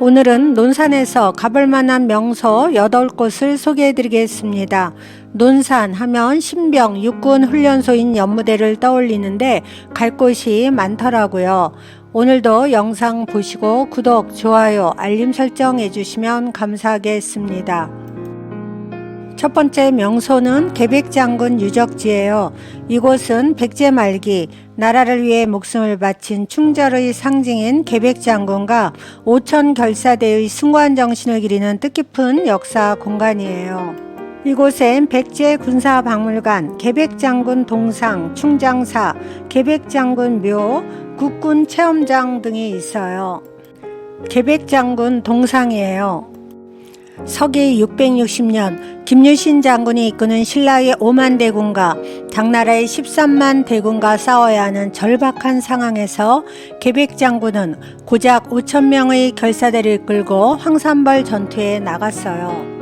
오늘은 논산에서 가볼 만한 명소 8곳을 소개해 드리겠습니다. 논산 하면 신병 육군 훈련소인 연무대를 떠올리는데 갈 곳이 많더라고요. 오늘도 영상 보시고 구독, 좋아요, 알림 설정 해주시면 감사하겠습니다. 첫 번째 명소는 계백장군 유적지예요. 이곳은 백제 말기 나라를 위해 목숨을 바친 충절의 상징인 계백장군과 오천 결사대의 승관 정신을 기리는 뜻깊은 역사 공간이에요. 이곳엔 백제 군사박물관, 계백장군 동상, 충장사, 계백장군 묘, 국군 체험장 등이 있어요. 계백장군 동상이에요. 서기 660년 김유신 장군이 이끄는 신라의 5만 대군과 당나라의 13만 대군과 싸워야 하는 절박한 상황에서 계백장군은 고작 5,000명의 결사대를 이끌고 황산벌 전투에 나갔어요.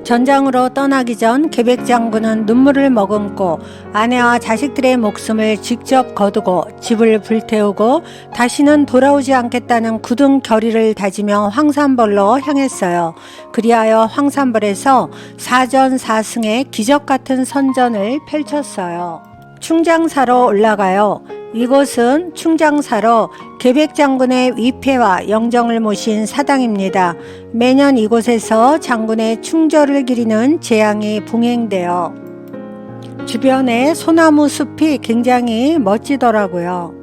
전장으로 떠나기 전 계백장군은 눈물을 머금고 아내와 자식들의 목숨을 직접 거두고 집을 불태우고 다시는 돌아오지 않겠다는 굳은 결의를 다지며 황산벌로 향했어요. 그리하여 황산벌에서 사전사승의 기적같은 선전을 펼쳤어요. 충장사로 올라가요. 이곳은 충장사로 계백장군의 위패와 영정을 모신 사당입니다. 매년 이곳에서 장군의 충절을 기리는 제향이 봉행되어 주변에 소나무 숲이 굉장히 멋지더라고요.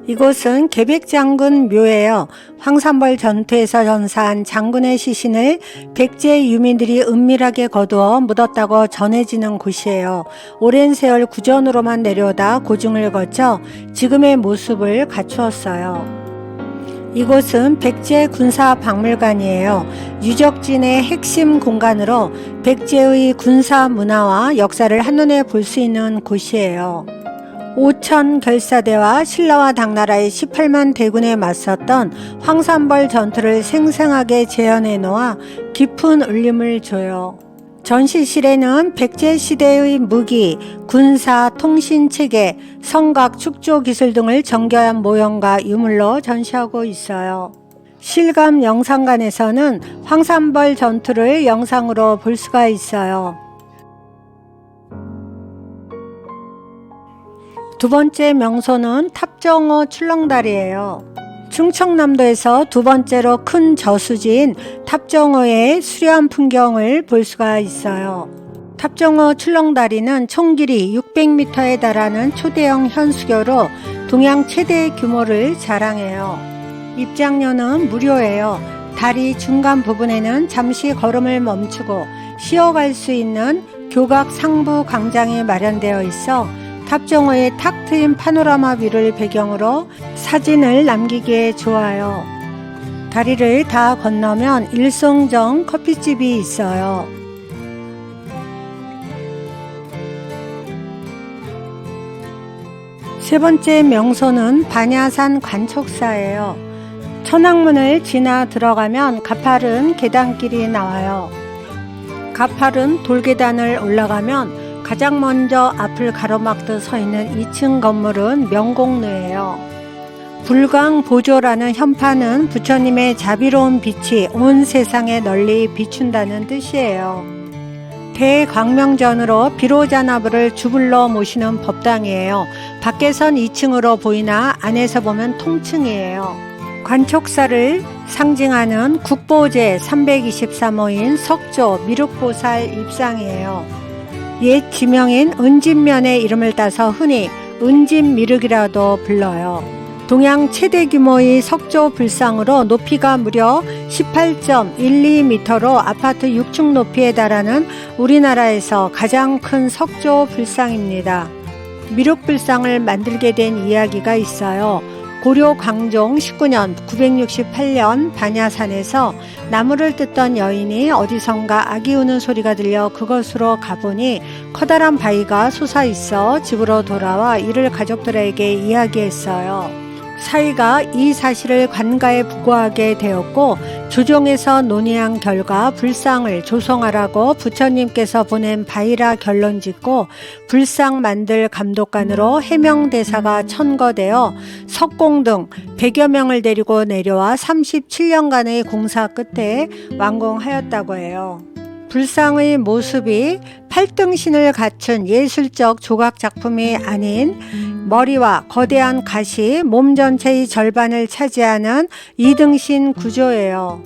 이곳은 계백장군 묘예요. 황산벌 전투에서 전사한 장군의 시신을 백제 유민들이 은밀하게 거두어 묻었다고 전해지는 곳이에요. 오랜 세월 구전으로만 내려오다 고증을 거쳐 지금의 모습을 갖추었어요. 이곳은 백제 군사박물관이에요. 유적지 내 핵심 공간으로 백제의 군사 문화와 역사를 한눈에 볼 수 있는 곳이에요. 오천 결사대와 신라와 당나라의 18만 대군에 맞섰던 황산벌 전투를 생생하게 재현해 놓아 깊은 울림을 줘요. 전시실에는 백제시대의 무기, 군사, 통신체계, 성각, 축조 기술 등을 정교한 모형과 유물로 전시하고 있어요. 실감 영상관에서는 황산벌 전투를 영상으로 볼 수가 있어요. 두 번째 명소는 탑정어 출렁다리예요. 충청남도에서 두 번째로 큰 저수지인 탑정어의 수려한 풍경을 볼 수가 있어요. 탑정어 출렁다리는 총 길이 600m에 달하는 초대형 현수교로 동양 최대 규모를 자랑해요. 입장료는 무료예요. 다리 중간 부분에는 잠시 걸음을 멈추고 쉬어갈 수 있는 교각 상부 광장이 마련되어 있어 탑정어의 탁 트인 파노라마 뷰를 배경으로 사진을 남기기에 좋아요. 다리를 다 건너면 일송정 커피집이 있어요. 세 번째 명소는 반야산 관촉사예요. 천왕문을 지나 들어가면 가파른 계단길이 나와요. 가파른 돌계단을 올라가면 가장 먼저 앞을 가로막듯 서 있는 2층 건물은 명공루예요. 불광보조라는 현판은 부처님의 자비로운 빛이 온 세상에 널리 비춘다는 뜻이에요. 대광명전으로 비로자나부를 주불러 모시는 법당이에요. 밖에선 2층으로 보이나 안에서 보면 통층이에요. 관촉사를 상징하는 국보제 323호인 석조 미륵보살 입상이에요. 옛 지명인 은진면의 이름을 따서 흔히 은진미륵이라도 불러요. 동양 최대 규모의 석조 불상으로 높이가 무려 18.12m로 아파트 6층 높이에 달하는 우리나라에서 가장 큰 석조 불상입니다. 미륵불상을 만들게 된 이야기가 있어요. 고려 광종 19년 968년 반야산에서 나무를 뜯던 여인이 어디선가 아기 우는 소리가 들려 그곳으로 가보니 커다란 바위가 솟아있어 집으로 돌아와 이를 가족들에게 이야기했어요. 사위가 이 사실을 관가에 보고하게 되었고 조정에서 논의한 결과 불상을 조성하라고 부처님께서 보낸 바이라 결론짓고 불상 만들 감독관으로 해명대사가 천거되어 석공 등 100여 명을 데리고 내려와 37년간의 공사 끝에 완공하였다고 해요. 불상의 모습이 팔등신을 갖춘 예술적 조각 작품이 아닌 머리와 거대한 가시, 몸 전체의 절반을 차지하는 이등신 구조예요.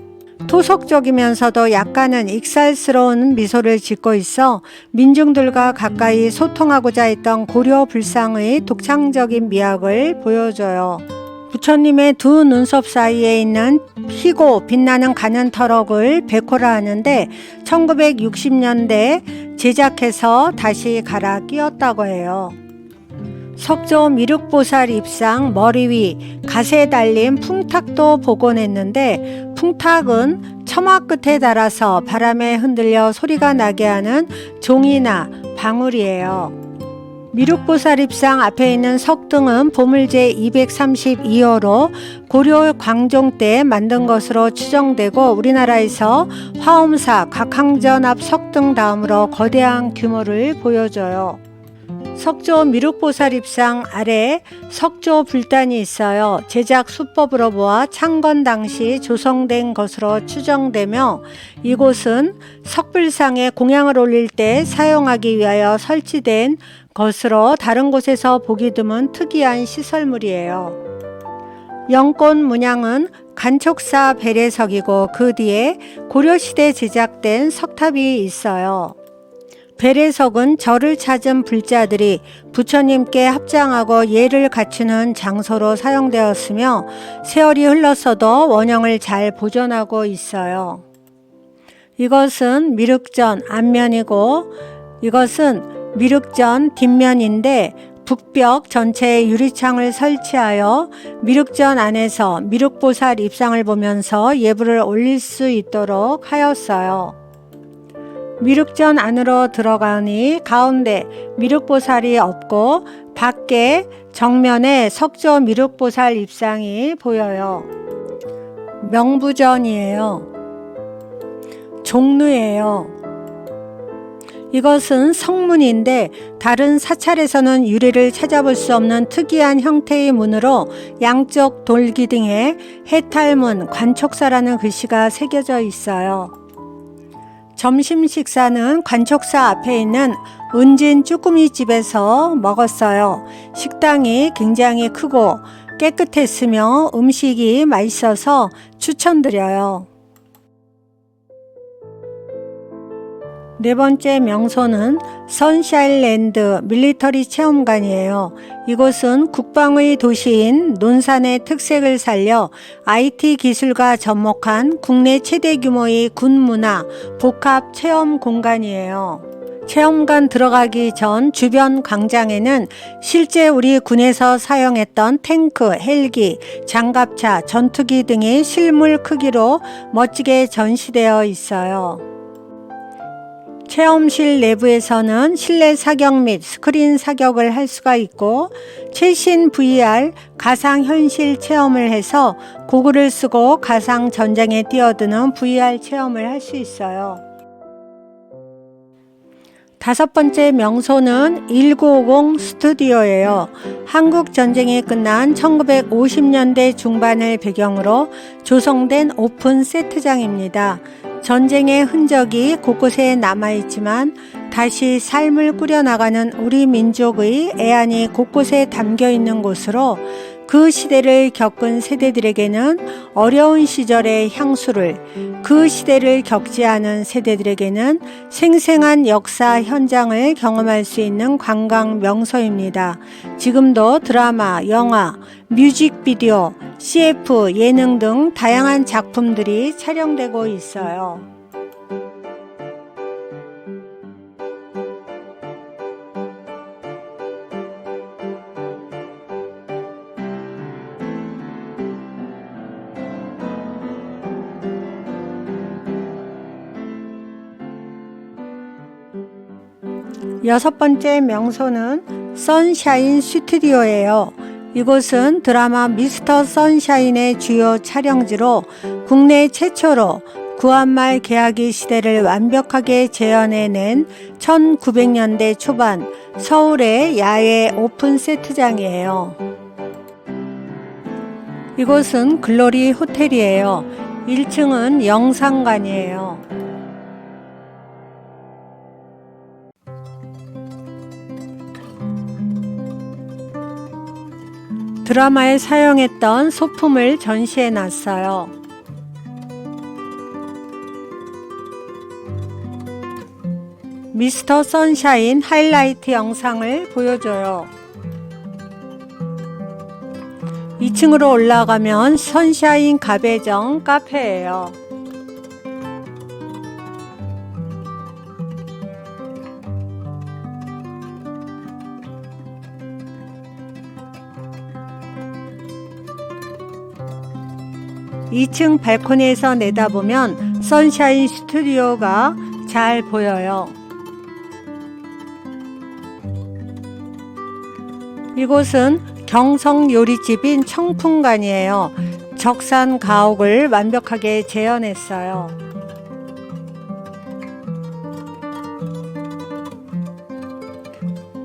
토속적이면서도 약간은 익살스러운 미소를 짓고 있어 민중들과 가까이 소통하고자 했던 고려 불상의 독창적인 미학을 보여줘요. 부처님의 두 눈썹 사이에 있는 희고 빛나는 가는 터럭을 백호라 하는데 1960년대 제작해서 다시 갈아 끼웠다고 해요. 석조 미륵보살 입상 머리 위 갓에 달린 풍탁도 복원했는데 풍탁은 처마 끝에 달아서 바람에 흔들려 소리가 나게 하는 종이나 방울이에요. 미륵보살 입상 앞에 있는 석등은 보물제 232호로 고려 광종 때 만든 것으로 추정되고 우리나라에서 화엄사 각항전 앞 석등 다음으로 거대한 규모를 보여줘요. 석조 미륵보살 입상 아래 석조 불단이 있어요. 제작 수법으로 보아 창건 당시 조성된 것으로 추정되며 이곳은 석불상에 공양을 올릴 때 사용하기 위하여 설치된 것으로 다른 곳에서 보기 드문 특이한 시설물이에요. 영권 문양은 간촉사 배례석이고 그 뒤에 고려시대 제작된 석탑이 있어요. 배례석은 절을 찾은 불자들이 부처님께 합장하고 예를 갖추는 장소로 사용되었으며 세월이 흘렀어도 원형을 잘 보존하고 있어요. 이것은 미륵전 앞면이고 이것은 미륵전 뒷면인데 북벽 전체에 유리창을 설치하여 미륵전 안에서 미륵보살 입상을 보면서 예불을 올릴 수 있도록 하였어요. 미륵전 안으로 들어가니 가운데 미륵보살이 없고 밖에 정면에 석조 미륵보살 입상이 보여요. 명부전이에요. 종루예요. 이것은 성문인데 다른 사찰에서는 유래를 찾아볼 수 없는 특이한 형태의 문으로 양쪽 돌기둥에 해탈문 관촉사라는 글씨가 새겨져 있어요. 점심 식사는 관촉사 앞에 있는 은진 쭈꾸미 집에서 먹었어요. 식당이 굉장히 크고 깨끗했으며 음식이 맛있어서 추천드려요. 네 번째 명소는 선샤인랜드 밀리터리 체험관이에요. 이곳은 국방의 도시인 논산의 특색을 살려 IT 기술과 접목한 국내 최대 규모의 군문화 복합 체험 공간이에요. 체험관 들어가기 전 주변 광장에는 실제 우리 군에서 사용했던 탱크, 헬기, 장갑차, 전투기 등이 실물 크기로 멋지게 전시되어 있어요. 체험실 내부에서는 실내 사격 및 스크린 사격을 할 수가 있고 최신 VR 가상현실 체험을 해서 고글을 쓰고 가상 전장에 뛰어드는 VR 체험을 할 수 있어요. 다섯 번째 명소는 1950 스튜디오예요. 한국 전쟁이 끝난 1950년대 중반을 배경으로 조성된 오픈 세트장입니다. 전쟁의 흔적이 곳곳에 남아있지만 다시 삶을 꾸려나가는 우리 민족의 애안이 곳곳에 담겨있는 곳으로 그 시대를 겪은 세대들에게는 어려운 시절의 향수를, 그 시대를 겪지 않은 세대들에게는 생생한 역사 현장을 경험할 수 있는 관광 명소입니다. 지금도 드라마, 영화, 뮤직비디오, CF, 예능 등 다양한 작품들이 촬영되고 있어요. 여섯 번째 명소는 선샤인 스튜디오예요. 이곳은 드라마 미스터 선샤인의 주요 촬영지로 국내 최초로 구한말 개화기 시대를 완벽하게 재현해낸 1900년대 초반 서울의 야외 오픈 세트장이에요. 이곳은 글로리 호텔이에요. 1층은 영상관이에요. 드라마에 사용했던 소품을 전시해 놨어요. 미스터 선샤인 하이라이트 영상을 보여줘요. 2층으로 올라가면 선샤인 가배정 카페예요. (2층) 발코니에서 내다보면 선샤인 스튜디오가 잘 보여요. 이곳은 경성 요리집인 청풍관이에요. 적산 가옥을 완벽하게 재현했어요.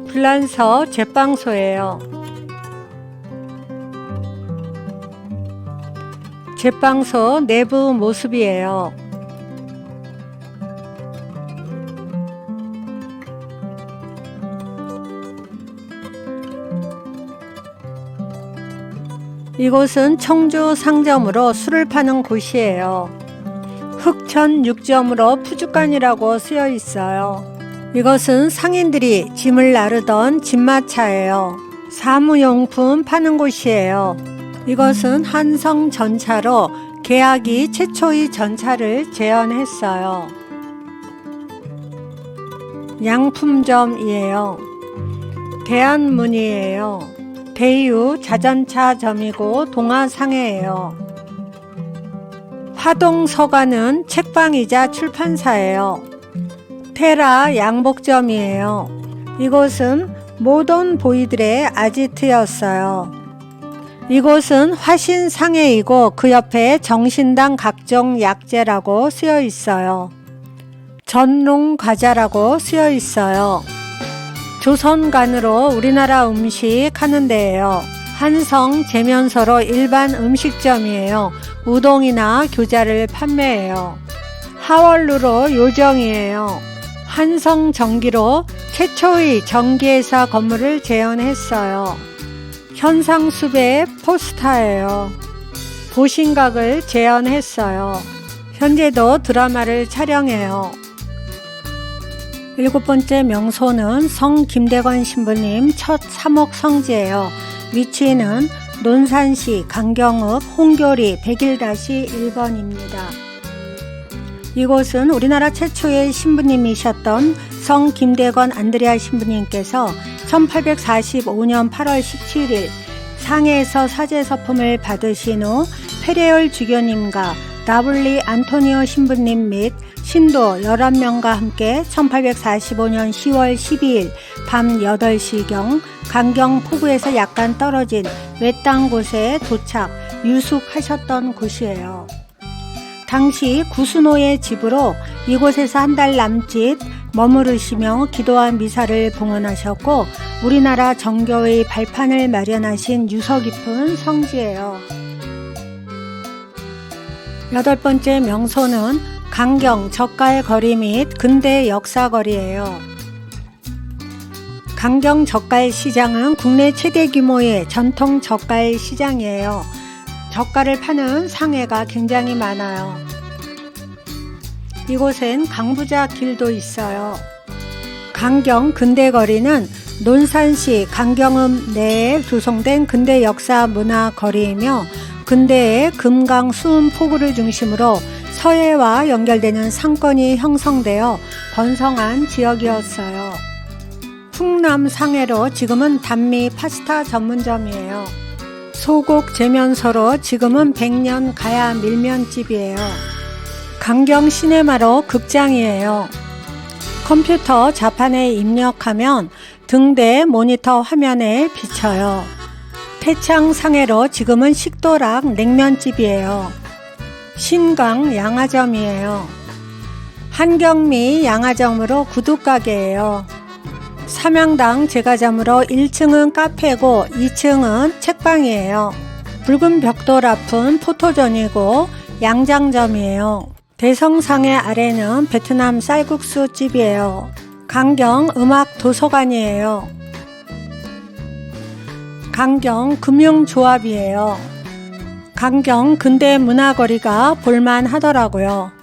불란서 제빵소예요. 제빵소 내부 모습이에요. 이곳은 청주 상점으로 술을 파는 곳이에요. 흑천 6점으로 푸주간이라고 쓰여 있어요. 이것은 상인들이 짐을 나르던 짐마차예요. 사무용품 파는 곳이에요. 이것은 한성 전차로 개화기 최초의 전차를 재현했어요. 양품점이에요. 대한문이에요. 대유 자전차점이고 동화상해예요. 화동서관은 책방이자 출판사예요. 테라 양복점이에요. 이곳은 모던 보이들의 아지트였어요. 이곳은 화신상해이고 그 옆에 정신당 각종 약재라고 쓰여 있어요. 전롱과자라고 쓰여 있어요. 조선간으로 우리나라 음식 하는 데예요. 한성 재면소로 일반 음식점이에요. 우동이나 교자를 판매해요. 하월루로 요정이에요. 한성 전기로 최초의 전기회사 건물을 재현했어요. 현상수배 포스타예요. 보신각을 재현했어요. 현재도 드라마를 촬영해요. 7번째 명소는 성 김대관 신부님 첫 사목 성지예요. 위치는 논산시 강경읍 홍교리 101-1번입니다. 이곳은 우리나라 최초의 신부님이셨던 성 김대관 안드레아 신부님께서 1845년 8월 17일 상해에서 사제서품을 받으신 후 페레올 주교님과 나블리 안토니오 신부님 및 신도 11명과 함께 1845년 10월 12일 밤 8시경 강경 포구에서 약간 떨어진 외딴 곳에 도착, 유숙하셨던 곳이에요. 당시 구순호의 집으로 이곳에서 한 달 남짓 머무르시며 기도한 미사를 봉헌하셨고 우리나라 정교의 발판을 마련하신 유서 깊은 성지예요. 8번째 명소는 강경 젓갈 거리 및 근대 역사 거리예요. 강경 젓갈 시장은 국내 최대 규모의 전통 젓갈 시장이에요. 젓갈을 파는 상회가 굉장히 많아요. 이곳엔 강부자 길도 있어요. 강경 근대거리는 논산시 강경읍 내에 조성된 근대 역사 문화 거리이며 근대의 금강 수은 포구를 중심으로 서해와 연결되는 상권이 형성되어 번성한 지역이었어요. 풍남 상해로 지금은 단미 파스타 전문점이에요. 소곡 재면소로 지금은 백년 가야 밀면집이에요. 강경 시네마로 극장이에요. 컴퓨터 자판에 입력하면 등대 모니터 화면에 비쳐요. 태창 상해로 지금은 식도락 냉면집이에요. 신강 양화점이에요. 한경미 양화점으로 구두가게예요. 삼양당 제과점으로 1층은 카페고 2층은 책방이에요. 붉은 벽돌 앞은 포토존이고 양장점이에요. 대성상의 아래는 베트남 쌀국수 집이에요. 강경 음악 도서관이에요. 강경 금융조합이에요. 강경 근대 문화거리가 볼만 하더라고요.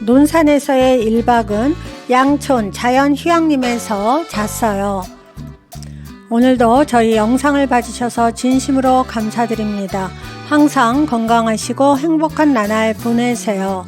논산에서의 1박은 양촌 자연휴양림에서 잤어요. 오늘도 저희 영상을 봐주셔서 진심으로 감사드립니다. 항상 건강하시고 행복한 나날 보내세요.